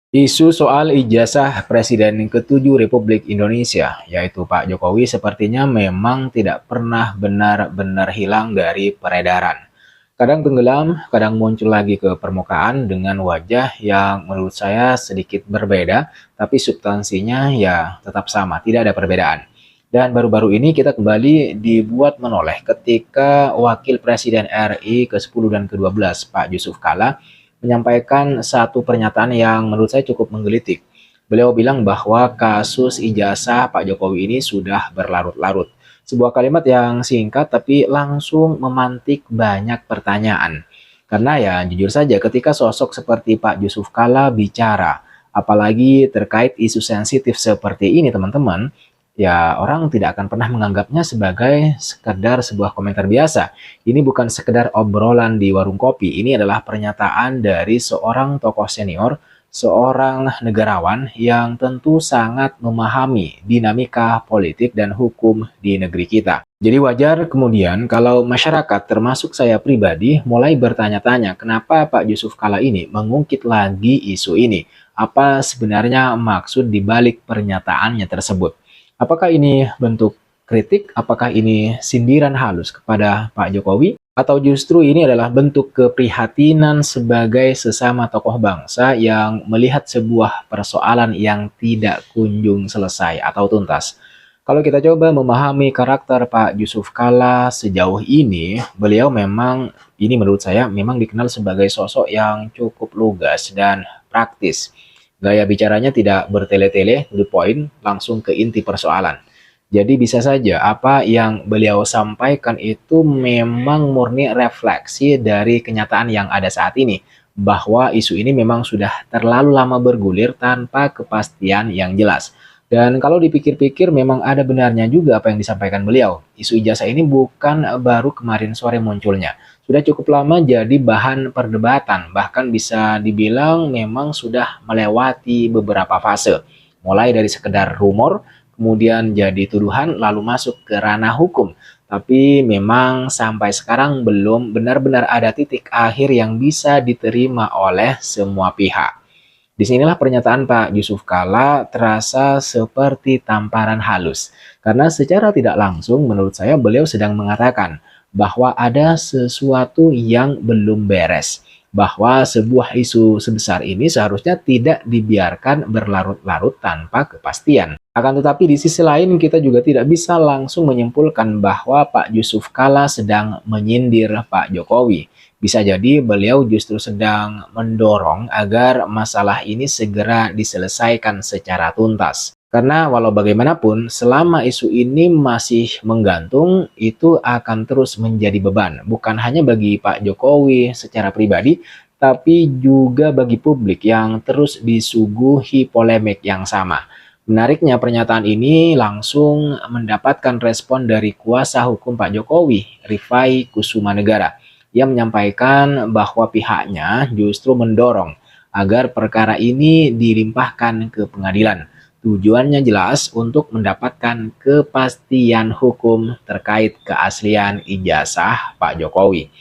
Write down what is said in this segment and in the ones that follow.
Isu soal ijazah Presiden ke-7 Republik Indonesia, yaitu Pak Jokowi, sepertinya memang tidak pernah benar-benar hilang dari peredaran. Kadang tenggelam, kadang muncul lagi ke permukaan dengan wajah yang menurut saya sedikit berbeda, tapi substansinya ya tetap sama, tidak ada perbedaan. Dan baru-baru ini kita kembali dibuat menoleh ketika Wakil Presiden RI ke-10 dan ke-12, Pak Yusuf Kala, menyampaikan satu pernyataan yang menurut saya cukup menggelitik. Beliau bilang bahwa kasus ijazah Pak Jokowi ini sudah berlarut-larut. Sebuah kalimat yang singkat tapi langsung memantik banyak pertanyaan. Karena ya jujur saja ketika sosok seperti Pak Yusuf Kala bicara, apalagi terkait isu sensitif seperti ini teman-teman, ya orang tidak akan pernah menganggapnya sebagai sekedar sebuah komentar biasa. Ini bukan sekedar obrolan di warung kopi, ini adalah pernyataan dari seorang tokoh senior, seorang negarawan yang tentu sangat memahami dinamika politik dan hukum di negeri kita. Jadi wajar kemudian kalau masyarakat termasuk saya pribadi mulai bertanya-tanya kenapa Pak Yusuf Kala ini mengungkit lagi isu ini. Apa sebenarnya maksud dibalik pernyataannya tersebut? Apakah ini bentuk kritik? Apakah ini sindiran halus kepada Pak Jokowi? Atau justru ini adalah bentuk keprihatinan sebagai sesama tokoh bangsa yang melihat sebuah persoalan yang tidak kunjung selesai atau tuntas? Kalau kita coba memahami karakter Pak Yusuf Kala sejauh ini, beliau memang, ini menurut saya, memang dikenal sebagai sosok yang cukup lugas dan praktis. Gaya bicaranya tidak bertele-tele, to the point, langsung ke inti persoalan. Jadi bisa saja apa yang beliau sampaikan itu memang murni refleksi dari kenyataan yang ada saat ini. Bahwa isu ini memang sudah terlalu lama bergulir tanpa kepastian yang jelas. Dan kalau dipikir-pikir memang ada benarnya juga apa yang disampaikan beliau. Isu ijazah ini bukan baru kemarin sore munculnya. Sudah cukup lama jadi bahan perdebatan, bahkan bisa dibilang memang sudah melewati beberapa fase. Mulai dari sekedar rumor, kemudian jadi tuduhan, lalu masuk ke ranah hukum. Tapi memang sampai sekarang belum benar-benar ada titik akhir yang bisa diterima oleh semua pihak. Disinilah pernyataan Pak Yusuf Kala terasa seperti tamparan halus. Karena secara tidak langsung menurut saya beliau sedang mengatakan bahwa ada sesuatu yang belum beres. Bahwa sebuah isu sebesar ini seharusnya tidak dibiarkan berlarut-larut tanpa kepastian. Akan tetapi di sisi lain kita juga tidak bisa langsung menyimpulkan bahwa Pak Yusuf Kala sedang menyindir Pak Jokowi. Bisa jadi beliau justru sedang mendorong agar masalah ini segera diselesaikan secara tuntas. Karena walau bagaimanapun, selama isu ini masih menggantung, itu akan terus menjadi beban. Bukan hanya bagi Pak Jokowi secara pribadi, tapi juga bagi publik yang terus disuguhi polemik yang sama. Menariknya pernyataan ini langsung mendapatkan respon dari kuasa hukum Pak Jokowi, Rifai Kusumanegara. Ia menyampaikan bahwa pihaknya justru mendorong agar perkara ini dilimpahkan ke pengadilan. Tujuannya jelas untuk mendapatkan kepastian hukum terkait keaslian ijazah Pak Jokowi.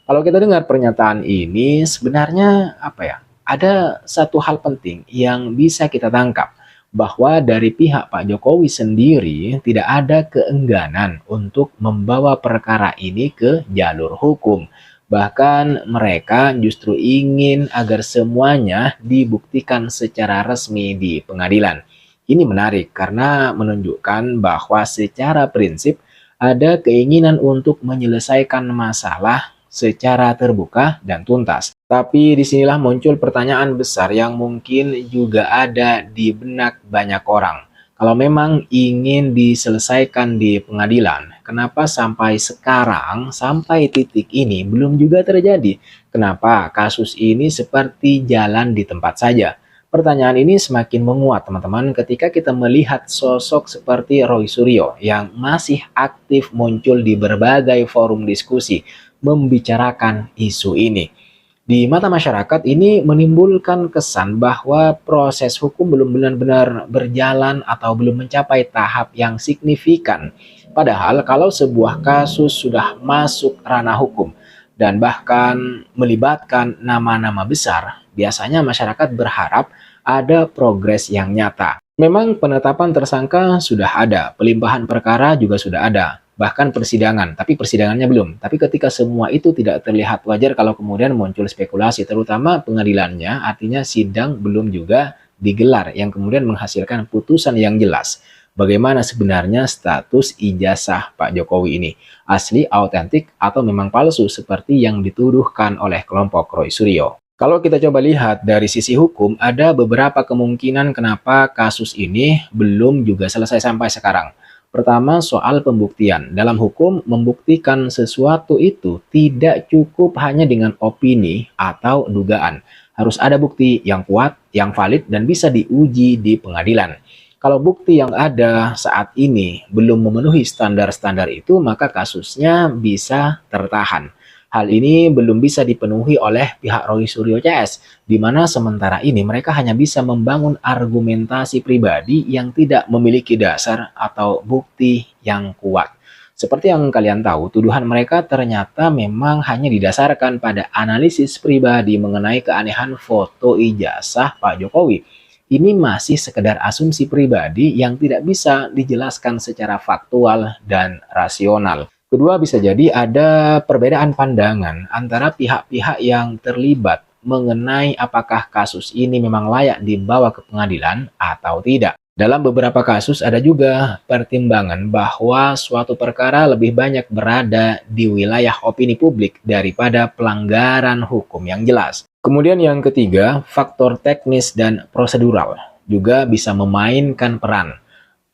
Kalau kita dengar pernyataan ini, sebenarnya apa ya? Ada satu hal penting yang bisa kita tangkap bahwa dari pihak Pak Jokowi sendiri tidak ada keengganan untuk membawa perkara ini ke jalur hukum. Bahkan mereka justru ingin agar semuanya dibuktikan secara resmi di pengadilan. Ini menarik karena menunjukkan bahwa secara prinsip ada keinginan untuk menyelesaikan masalah secara terbuka dan tuntas. Tapi disinilah muncul pertanyaan besar yang mungkin juga ada di benak banyak orang. Kalau memang ingin diselesaikan di pengadilan, kenapa sampai sekarang, sampai titik ini belum juga terjadi? Kenapa kasus ini seperti jalan di tempat saja? Pertanyaan ini semakin menguat teman-teman ketika kita melihat sosok seperti Roy Suryo yang masih aktif muncul di berbagai forum diskusi membicarakan isu ini. Di mata masyarakat ini menimbulkan kesan bahwa proses hukum belum benar-benar berjalan atau belum mencapai tahap yang signifikan. Padahal kalau sebuah kasus sudah masuk ranah hukum dan bahkan melibatkan nama-nama besar, biasanya masyarakat berharap ada progres yang nyata. Memang penetapan tersangka sudah ada, pelimpahan perkara juga sudah ada, bahkan persidangan, tapi persidangannya belum. Tapi ketika semua itu tidak terlihat, wajar kalau kemudian muncul spekulasi, terutama pengadilannya, artinya sidang belum juga digelar, yang kemudian menghasilkan putusan yang jelas. Bagaimana sebenarnya status ijazah Pak Jokowi ini? Asli, autentik, atau memang palsu seperti yang dituduhkan oleh kelompok Roy Suryo? Kalau kita coba lihat dari sisi hukum, ada beberapa kemungkinan kenapa kasus ini belum juga selesai sampai sekarang. Pertama, soal pembuktian. Dalam hukum, membuktikan sesuatu itu tidak cukup hanya dengan opini atau dugaan. Harus ada bukti yang kuat, yang valid, dan bisa diuji di pengadilan. Kalau bukti yang ada saat ini belum memenuhi standar-standar itu, maka kasusnya bisa tertahan. Hal ini belum bisa dipenuhi oleh pihak Roy Suryo CS, di mana sementara ini mereka hanya bisa membangun argumentasi pribadi yang tidak memiliki dasar atau bukti yang kuat. Seperti yang kalian tahu, tuduhan mereka ternyata memang hanya didasarkan pada analisis pribadi mengenai keanehan foto ijazah Pak Jokowi. Ini masih sekedar asumsi pribadi yang tidak bisa dijelaskan secara faktual dan rasional. Kedua, bisa jadi ada perbedaan pandangan antara pihak-pihak yang terlibat mengenai apakah kasus ini memang layak dibawa ke pengadilan atau tidak. Dalam beberapa kasus ada juga pertimbangan bahwa suatu perkara lebih banyak berada di wilayah opini publik daripada pelanggaran hukum yang jelas. Kemudian yang ketiga, faktor teknis dan prosedural juga bisa memainkan peran.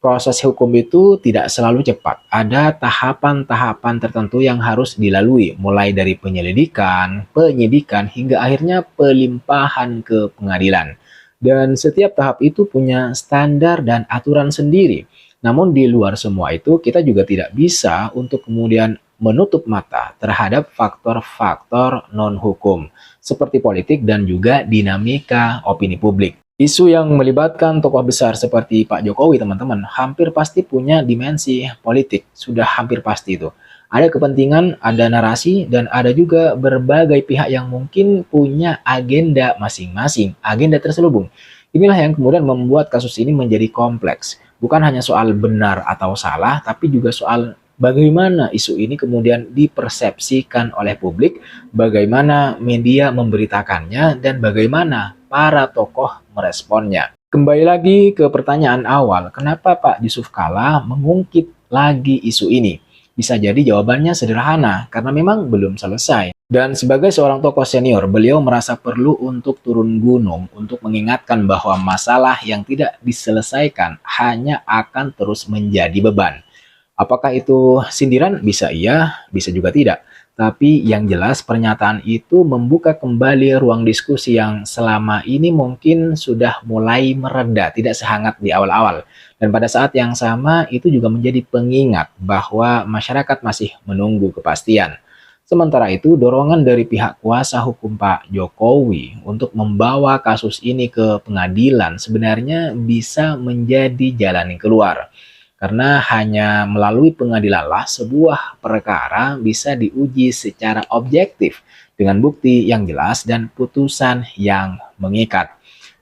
Proses hukum itu tidak selalu cepat. Ada tahapan-tahapan tertentu yang harus dilalui, mulai dari penyelidikan, penyidikan, hingga akhirnya pelimpahan ke pengadilan. Dan setiap tahap itu punya standar dan aturan sendiri. Namun di luar semua itu, kita juga tidak bisa untuk kemudian menutup mata terhadap faktor-faktor non-hukum, seperti politik dan juga dinamika opini publik. Isu yang melibatkan tokoh besar seperti Pak Jokowi, teman-teman, hampir pasti punya dimensi politik. Sudah hampir pasti itu. Ada kepentingan, ada narasi, dan ada juga berbagai pihak yang mungkin punya agenda masing-masing, agenda terselubung. Inilah yang kemudian membuat kasus ini menjadi kompleks. Bukan hanya soal benar atau salah, tapi juga soal bagaimana isu ini kemudian dipersepsikan oleh publik, bagaimana media memberitakannya, dan bagaimana para tokoh meresponnya. Kembali lagi ke pertanyaan awal, kenapa Pak Yusuf Kalla mengungkit lagi isu ini? Bisa jadi jawabannya sederhana, karena memang belum selesai. Dan sebagai seorang tokoh senior, beliau merasa perlu untuk turun gunung untuk mengingatkan bahwa masalah yang tidak diselesaikan hanya akan terus menjadi beban. Apakah itu sindiran? Bisa iya, bisa juga tidak. Tapi yang jelas pernyataan itu membuka kembali ruang diskusi yang selama ini mungkin sudah mulai mereda, tidak sehangat di awal-awal. Dan pada saat yang sama itu juga menjadi pengingat bahwa masyarakat masih menunggu kepastian. Sementara itu, dorongan dari pihak kuasa hukum Pak Jokowi untuk membawa kasus ini ke pengadilan sebenarnya bisa menjadi jalan keluar. Karena hanya melalui pengadilanlah sebuah perkara bisa diuji secara objektif dengan bukti yang jelas dan putusan yang mengikat.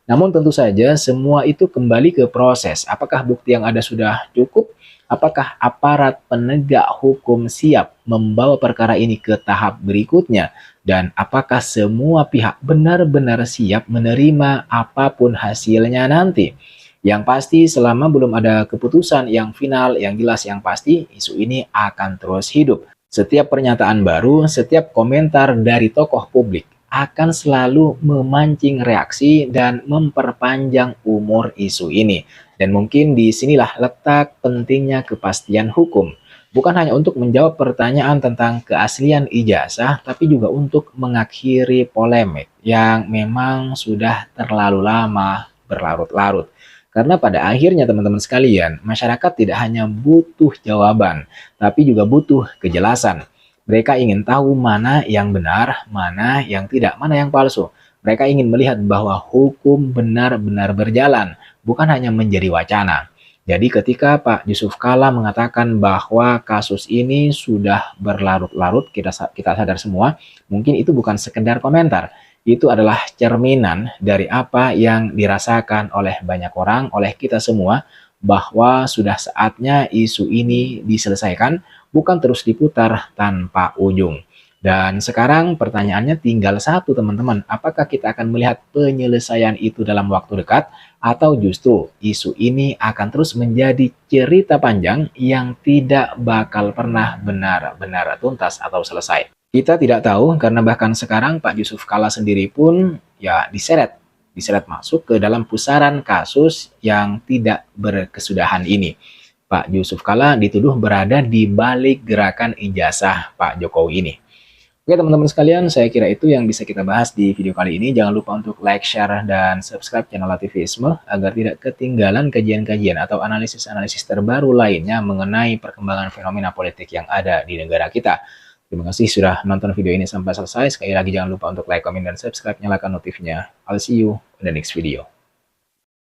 Namun tentu saja semua itu kembali ke proses. Apakah bukti yang ada sudah cukup? Apakah aparat penegak hukum siap membawa perkara ini ke tahap berikutnya? Dan apakah semua pihak benar-benar siap menerima apapun hasilnya nanti? Yang pasti selama belum ada keputusan yang final, yang jelas, yang pasti, isu ini akan terus hidup. Setiap pernyataan baru, setiap komentar dari tokoh publik akan selalu memancing reaksi dan memperpanjang umur isu ini. Dan mungkin disinilah letak pentingnya kepastian hukum. Bukan hanya untuk menjawab pertanyaan tentang keaslian ijazah, tapi juga untuk mengakhiri polemik yang memang sudah terlalu lama berlarut-larut. Karena pada akhirnya teman-teman sekalian, masyarakat tidak hanya butuh jawaban, tapi juga butuh kejelasan. Mereka ingin tahu mana yang benar, mana yang tidak, mana yang palsu. Mereka ingin melihat bahwa hukum benar-benar berjalan, bukan hanya menjadi wacana. Jadi ketika Pak Yusuf Kalla mengatakan bahwa kasus ini sudah berlarut-larut, kita sadar semua, mungkin itu bukan sekedar komentar. itu adalah cerminan dari apa yang dirasakan oleh banyak orang, oleh kita semua, bahwa sudah saatnya isu ini diselesaikan, bukan terus diputar tanpa ujung. Dan sekarang pertanyaannya tinggal satu teman-teman, apakah kita akan melihat penyelesaian itu dalam waktu dekat atau justru isu ini akan terus menjadi cerita panjang yang tidak bakal pernah benar-benar tuntas atau selesai. Kita tidak tahu karena bahkan sekarang Pak Yusuf Kalla sendiri pun ya diseret masuk ke dalam pusaran kasus yang tidak berkesudahan ini. Pak Yusuf Kalla dituduh berada di balik gerakan ijazah Pak Jokowi ini. Oke teman-teman sekalian, saya kira itu yang bisa kita bahas di video kali ini. Jangan lupa untuk like, share, dan subscribe channel Lativisme agar tidak ketinggalan kajian-kajian atau analisis-analisis terbaru lainnya mengenai perkembangan fenomena politik yang ada di negara kita. Terima kasih sudah nonton video ini sampai selesai. Sekali lagi jangan lupa untuk like, komen, dan subscribe, nyalakan notifnya. I'll see you in the next video.